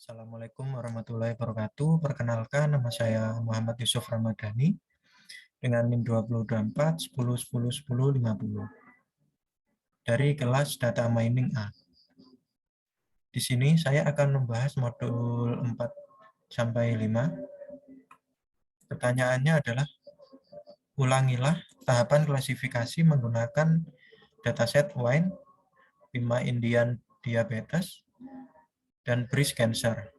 Assalamualaikum warahmatullahi wabarakatuh. Perkenalkan, nama saya Muhammad Yusuf Ramadhani dengan NIM 2024 10 10 10 50 dari kelas Data Mining A. Di sini saya akan membahas modul 4 sampai 5. Pertanyaannya adalah ulangilah tahapan klasifikasi menggunakan dataset wine, Pima Indian diabetes, dan breast cancer,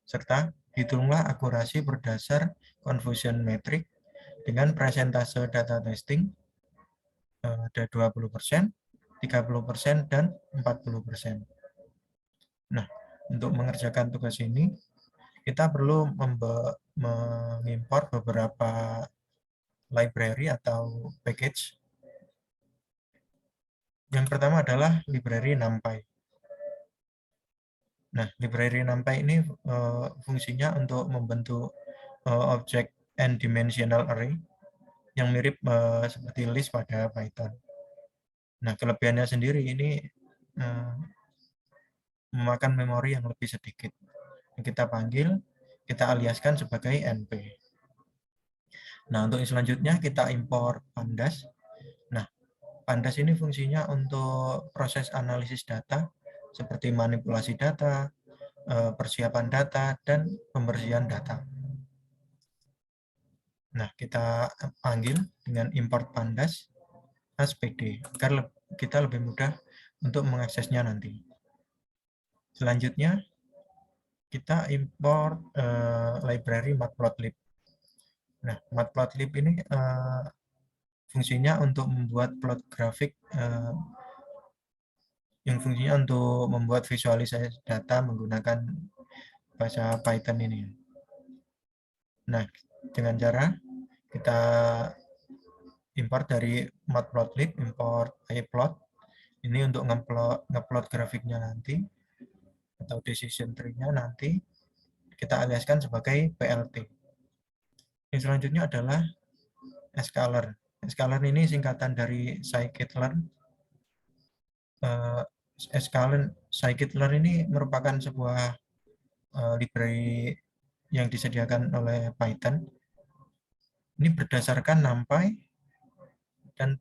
serta hitunglah akurasi berdasar confusion metric dengan presentase data testing ada 20%, 30%, dan 40%. Nah, untuk mengerjakan tugas ini, kita perlu mengimpor beberapa library atau package. Yang pertama adalah library NumPy. Nah, library NumPy ini fungsinya untuk membentuk objek n-dimensional array yang mirip seperti list pada Python. Nah, kelebihannya sendiri ini memakan memori yang lebih sedikit. Kita panggil, kita aliaskan sebagai NP. Nah, untuk yang selanjutnya kita impor pandas. Nah, pandas ini fungsinya untuk proses analisis data, seperti manipulasi data, persiapan data, dan pembersihan data. Nah, kita panggil dengan import pandas as pd, agar kita lebih mudah untuk mengaksesnya nanti. Selanjutnya, kita import library matplotlib. Nah, matplotlib ini fungsinya untuk membuat plot grafik yang fungsinya untuk membuat visualisasi data menggunakan bahasa Python ini. Nah, dengan cara kita import dari matplotlib, import iplot ini untuk ngeplot grafiknya nanti, atau decision tree-nya nanti kita aliaskan sebagai PLT. Yang selanjutnya adalah scalar. Scalar ini singkatan dari scikit-learn. Scikit-learn ini merupakan sebuah library yang disediakan oleh Python. Ini berdasarkan NumPy dan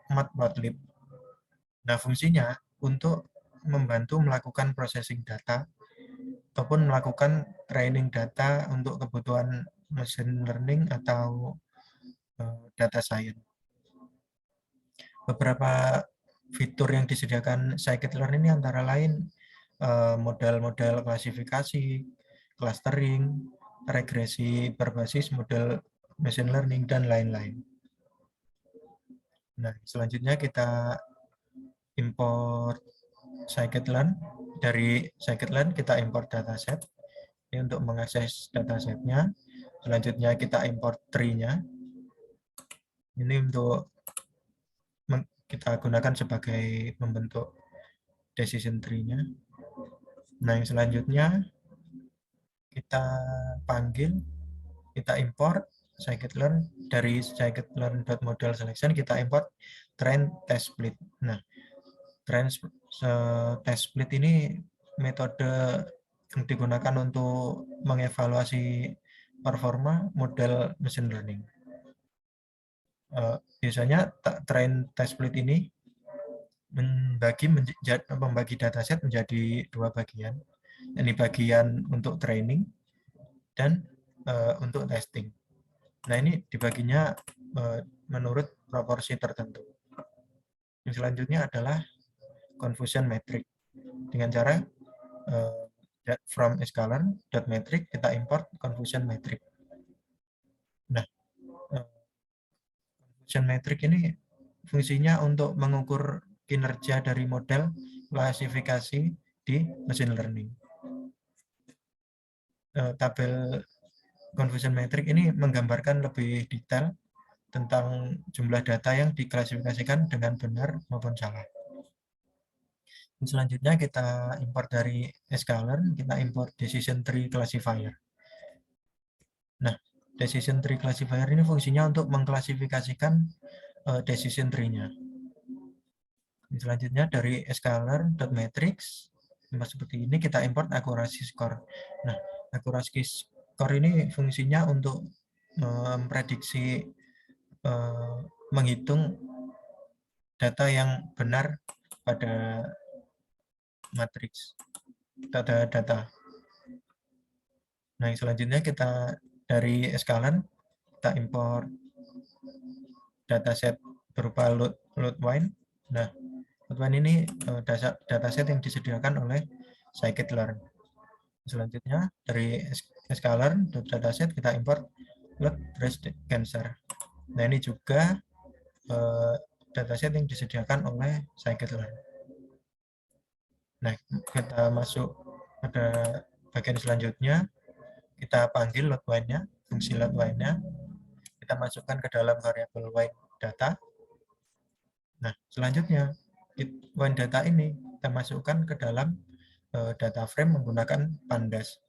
matplotlib. Nah, fungsinya untuk membantu melakukan processing data ataupun melakukan training data untuk kebutuhan machine learning atau data science. Beberapa fitur yang disediakan scikit-learn ini antara lain model-model klasifikasi, clustering, regresi berbasis model machine learning, dan lain-lain. Nah, selanjutnya kita import scikit-learn. Dari scikit-learn kita import dataset. Ini untuk mengakses datasetnya. Selanjutnya kita import tree-nya. Ini untuk kita gunakan sebagai membentuk decision tree-nya. Nah, yang selanjutnya kita panggil, kita import scikit-learn. Dari scikit-learn.model selection kita import train test split. Nah, train test split ini metode yang digunakan untuk mengevaluasi performa model machine learning. Biasanya train test split ini membagi dataset menjadi dua bagian. Ini bagian untuk training dan untuk testing. Nah, ini dibaginya menurut proporsi tertentu. Yang selanjutnya adalah confusion metric. Dengan cara from scalar.metric kita import confusion metric. Nah, confusion metric ini fungsinya untuk mengukur kinerja dari model klasifikasi di machine learning. Tabel confusion metric ini menggambarkan lebih detail tentang jumlah data yang diklasifikasikan dengan benar maupun salah. Selanjutnya kita import dari scalar, kita import decision tree classifier. Nah, decision tree classifier ini fungsinya untuk mengklasifikasikan decision tree-nya. Selanjutnya dari scalar.matrix seperti ini, kita import akurasi score. Nah, akurasi score ini fungsinya untuk memprediksi, menghitung data yang benar pada matriks data. Nah, yang selanjutnya kita dari Escalan, kita import dataset berupa loadwine. Nah, loadwine ini dataset yang disediakan oleh scikit-learn. Selanjutnya dari Escalan dataset kita import load breast cancer. Nah, ini juga dataset yang disediakan oleh scikit-learn. Nah, kita masuk pada bagian selanjutnya, kita panggil loadwine-nya, fungsi loadwine-nya, kita masukkan ke dalam variabel wine data. Nah, selanjutnya wine data ini kita masukkan ke dalam data frame menggunakan pandas.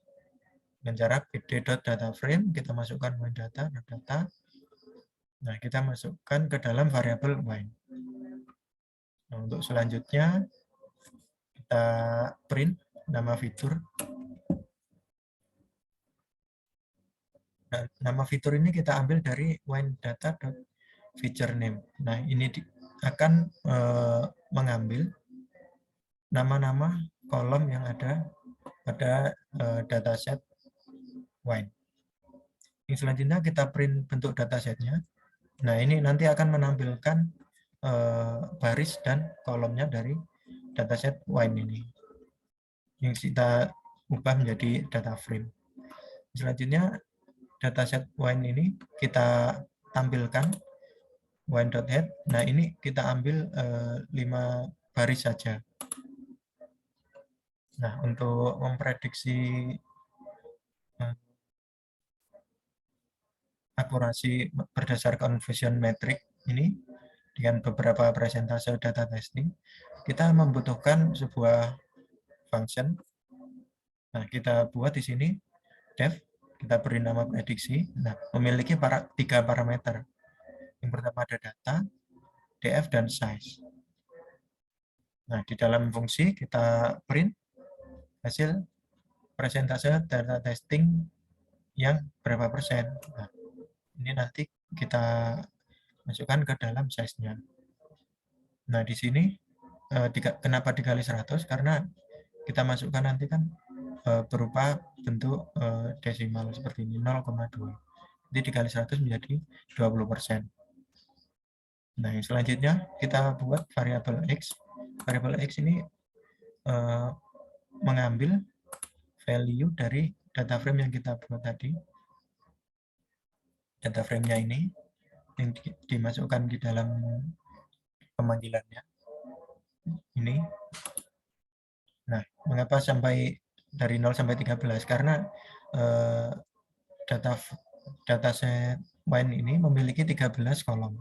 Dengan cara bd.dataframe, kita masukkan wine data. Nah, kita masukkan ke dalam variabel wine. Nah, untuk selanjutnya, kita print nama fitur. Nah, nama fitur ini kita ambil dari wine data.feature name. Nah, ini akan mengambil nama-nama kolom yang ada pada dataset wine. Yang selanjutnya kita print bentuk datasetnya. Nah, ini nanti akan menampilkan baris dan kolomnya dari dataset wine ini, yang kita ubah menjadi data frame. Selanjutnya dataset wine ini kita tampilkan wine.head. Nah, ini kita ambil 5 baris saja. Nah, untuk memprediksi akurasi berdasarkan Fusion metric ini dengan beberapa presentase data testing, kita membutuhkan sebuah function. Nah, kita buat di sini def, kita beri nama prediksi. Nah, memiliki 3 parameter. Yang pertama ada data, df, dan size. Nah, di dalam fungsi kita print hasil presentase data testing yang berapa persen. Nah, ini nanti kita masukkan ke dalam size-nya. Nah, di sini kenapa dikali 100? Karena kita masukkan nanti kan berupa bentuk desimal seperti ini, 0,2. Jadi dikali 100 menjadi 20%. Nah, yang selanjutnya kita buat variabel X. Variabel X ini mengambil value dari data frame yang kita buat tadi. Data frame-nya ini yang dimasukkan di dalam pemanggilannya. Ini. Nah, mengapa sampai dari 0 sampai 13? Karena dataset wine ini memiliki 13 kolom.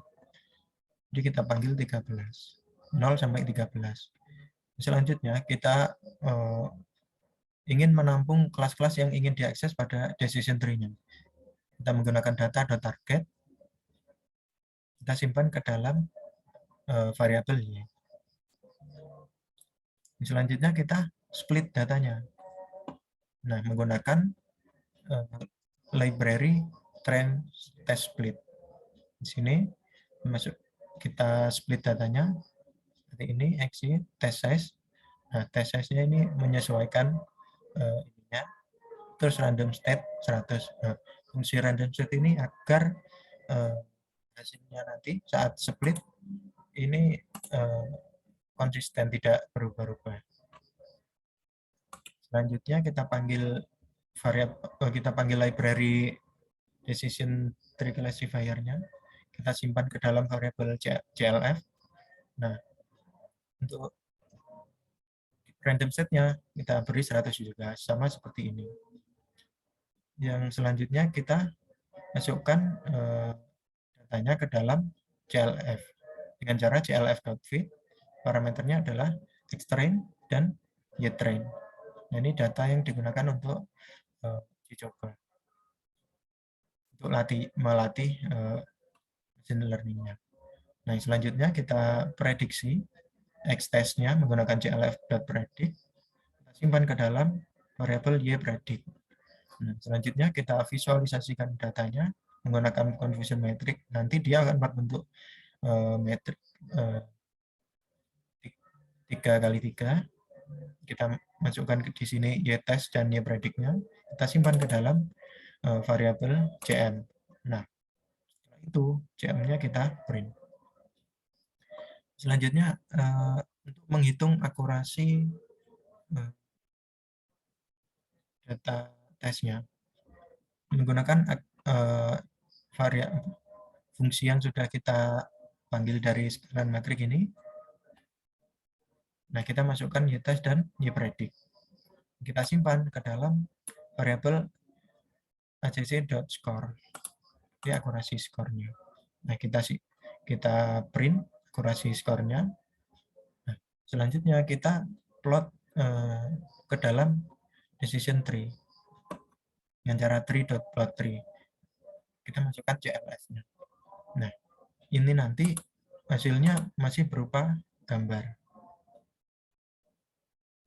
Jadi kita panggil 13. 0 sampai 13. Selanjutnya kita ingin menampung kelas-kelas yang ingin diakses pada decision tree-nya. Kita menggunakan data.target, kita simpan ke dalam variabel ini. Selanjutnya kita split datanya. Nah, menggunakan library train test split. Di sini kita split datanya seperti ini, exit test size. Nah, test size-nya ini menyesuaikan ininya. Terus random state 100. Nah, fungsi random state ini agar hasilnya nanti saat split ini konsisten, tidak berubah-ubah. Selanjutnya kita panggil library decision tree classifier-nya. Kita simpan ke dalam variabel CLF. Nah, untuk random set-nya kita beri 100 juga, sama seperti ini. Yang selanjutnya kita masukkan datanya ke dalam CLF. Dengan cara clf.feed, parameternya adalah xtrain dan ytrain. Nah, ini data yang digunakan untuk dicoba, untuk melatih machine learning-nya. Nah, selanjutnya kita prediksi X-test-nya menggunakan clf.predict. Kita simpan ke dalam variabel yPredict. Nah, selanjutnya kita visualisasikan datanya menggunakan confusion metric. Nanti dia akan berbentuk metrik 3x3. Kita masukkan di sini yTest dan yPredict-nya. Kita simpan ke dalam variabel cm. Nah, setelah itu cm-nya kita print. Selanjutnya untuk menghitung akurasi data tesnya menggunakan fungsi yang sudah kita panggil dari scalar metrik ini. Nah, kita masukkan yTest dan yPredict. Kita simpan ke dalam variabel acc.score. Ini akurasi skornya. Nah, kita print akurasi skornya. Nah, selanjutnya kita plot ke dalam decision tree dengan cara tree.plot tree. Kita masukkan CLF-nya. Nah, ini nanti hasilnya masih berupa gambar.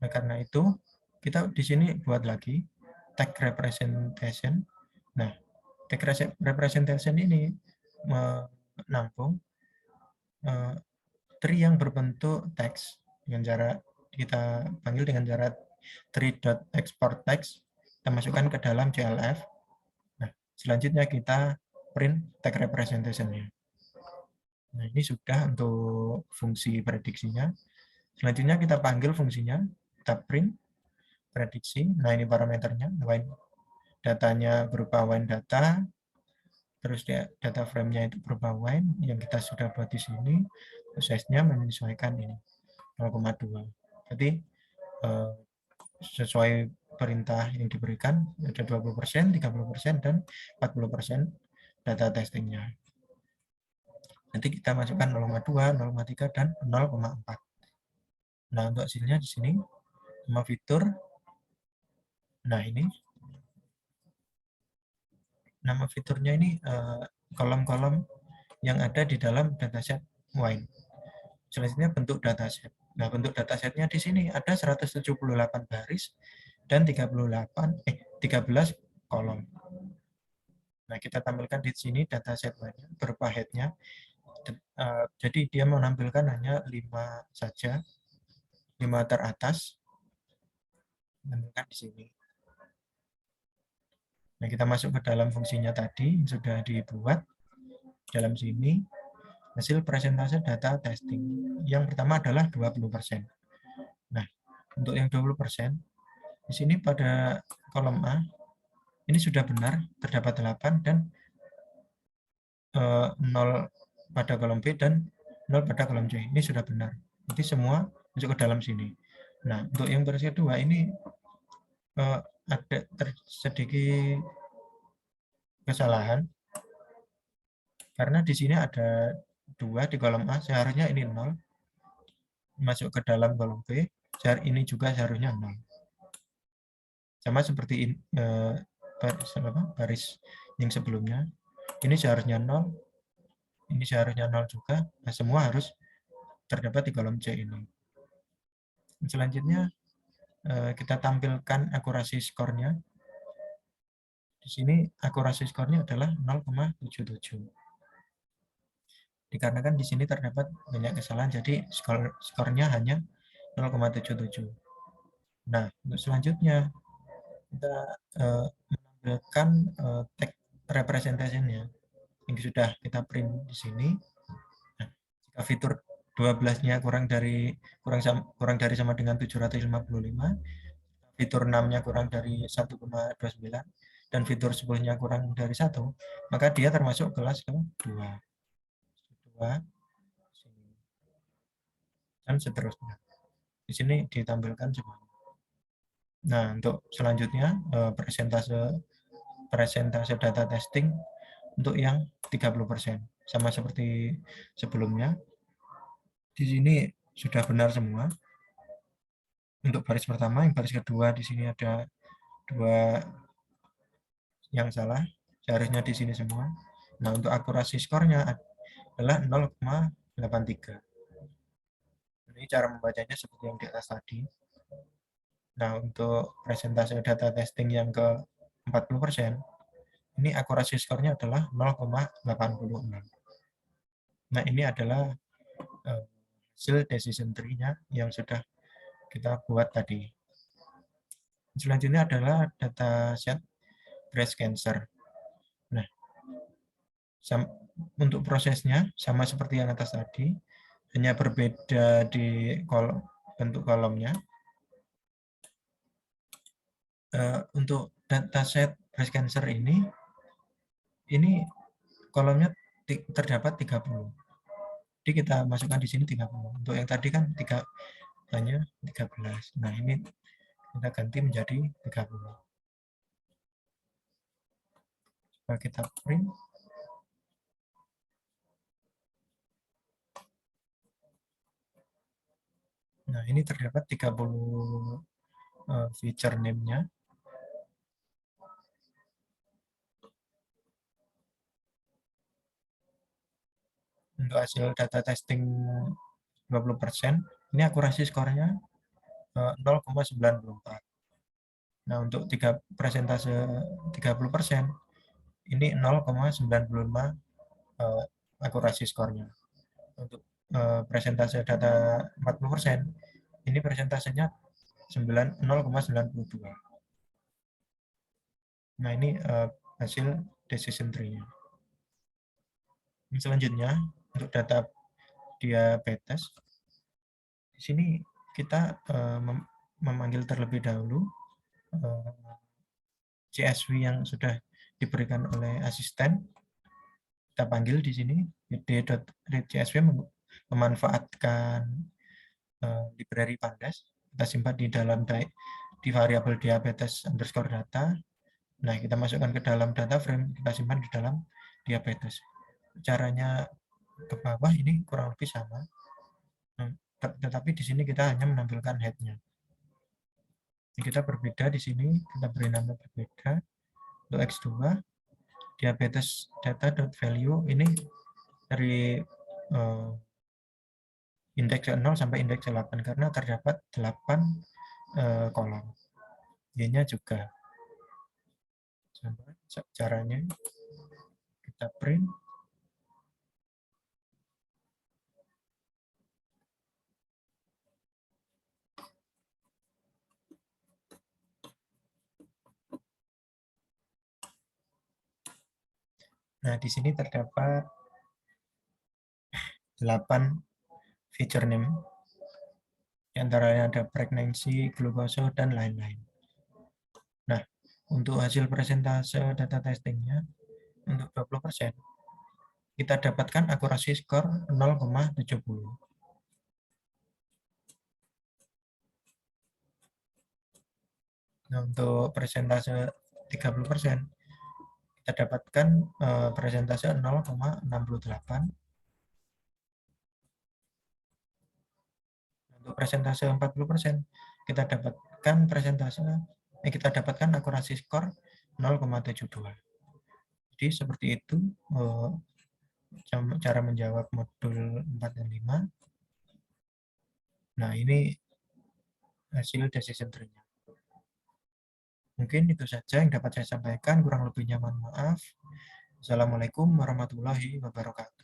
Nah, karena itu kita di sini buat lagi tag representation. Nah, tag representation ini menampung tree yang berbentuk teks dengan cara kita panggil dengan cara tree.export text. Kita masukkan ke dalam CLF. Nah, selanjutnya kita print tag representation-nya. Nah, ini sudah untuk fungsi prediksinya. Selanjutnya kita panggil fungsinya, kita print prediksi. Nah, ini parameternya, datanya berupa wine data, terus data frame-nya itu berupa wine yang kita sudah buat di sini, size-nya menyesuaikan ini 0,2. Jadi sesuai perintah yang diberikan ada 20%, 30%, dan 40% data testingnya. Nanti kita masukkan 0,2, 0,3, dan 0,4. Nah, untuk hasilnya di sini sama fitur. Nah, ini nama fiturnya ini kolom-kolom yang ada di dalam dataset wine. Selanjutnya bentuk dataset. Nah, bentuk datasetnya di sini ada 178 baris dan 13 kolom. Nah, kita tampilkan di sini dataset wine berupa head-nya. Jadi dia menampilkan hanya 5 saja, 5 teratas. Tampilkan di sini. Nah, kita masuk ke dalam fungsinya tadi yang sudah dibuat. Dalam sini hasil presentase data testing. Yang pertama adalah 20%. Nah, untuk yang 20%, di sini pada kolom A, ini sudah benar, terdapat 8, dan 0 pada kolom B, dan 0 pada kolom C. Ini sudah benar. Jadi semua masuk ke dalam sini. Nah, untuk yang versi kedua ini ada sedikit kesalahan. Karena di sini ada 2 di kolom A, seharusnya ini 0. Masuk ke dalam kolom B, ini juga seharusnya 0. Sama seperti baris yang sebelumnya. Ini seharusnya 0, ini seharusnya 0 juga. Nah, semua harus terdapat di kolom C ini. Selanjutnya, kita tampilkan akurasi skornya. Di sini akurasi skornya adalah 0,77. Dikarenakan di sini terdapat banyak kesalahan, jadi skornya hanya 0,77. Nah, untuk selanjutnya kita menampilkan tag representation-nya yang sudah kita print di sini. Nah, jika fitur 12-nya kurang dari sama dengan 755, fitur 6-nya kurang dari 1,29, dan fitur 10-nya kurang dari 1, maka dia termasuk kelas ke-2. Dan seterusnya. Di sini ditampilkan semua. Nah, untuk selanjutnya presentase data testing untuk yang 30%. Sama seperti sebelumnya. Di sini sudah benar semua. Untuk baris pertama, yang baris kedua di sini ada 2 yang salah. Seharusnya di sini semua. Nah, untuk akurasi skornya adalah 0,83. Ini cara membacanya seperti yang di atas tadi. Nah, untuk presentase data testing yang ke 40%, ini akurasi skornya adalah 0,86. Nah, ini adalah hasil decision tree-nya yang sudah kita buat tadi. Selanjutnya adalah dataset breast cancer. Nah, untuk prosesnya sama seperti yang atas tadi, hanya berbeda di bentuk kolomnya. Untuk dataset breast cancer ini kolomnya terdapat 30. Jadi kita masukkan di sini 30. Untuk yang tadi kan hanya 13. Nah, ini kita ganti menjadi 30. Coba kita print. Nah, ini terdapat 30 feature name-nya. Untuk hasil data testing 20%, ini akurasi skornya 0,94. Nah, untuk presentase 30%, ini 0,95 akurasi skornya. Untuk presentase data 40%, ini presentasenya 0,92. Nah, ini hasil decision tree-nya. Selanjutnya, untuk data diabetes, di sini kita memanggil terlebih dahulu CSV yang sudah diberikan oleh asisten. Kita panggil di sini id.readCSV memanfaatkan library pandas. Kita simpan di dalam di variabel diabetes underscore data. Nah, kita masukkan ke dalam data frame, kita simpan di dalam diabetes. Caranya ke bawah ini kurang lebih sama. Tetapi di sini kita hanya menampilkan head-nya. Kita berbeda di sini, kita beri nama berbeda. Untuk X2, diabetes data.value ini dari indeks 0 sampai indeks 8 karena terdapat 8 kolom. Y-nya juga. Caranya kita print. Nah, di sini terdapat 8 feature name. Di antaranya ada pregnancy, glucose, dan lain-lain. Nah, untuk hasil presentase data testingnya, untuk 20%, kita dapatkan akurasi skor 0,70. Nah, untuk presentase 30%, kita dapatkan presentase 0,68. Untuk presentase 40%, kita dapatkan akurasi skor 0,72. Jadi seperti itu cara menjawab modul 4 dan 5. Nah, ini hasil decision tree-nya. Mungkin itu saja yang dapat saya sampaikan, kurang lebihnya mohon maaf. Assalamualaikum warahmatullahi wabarakatuh.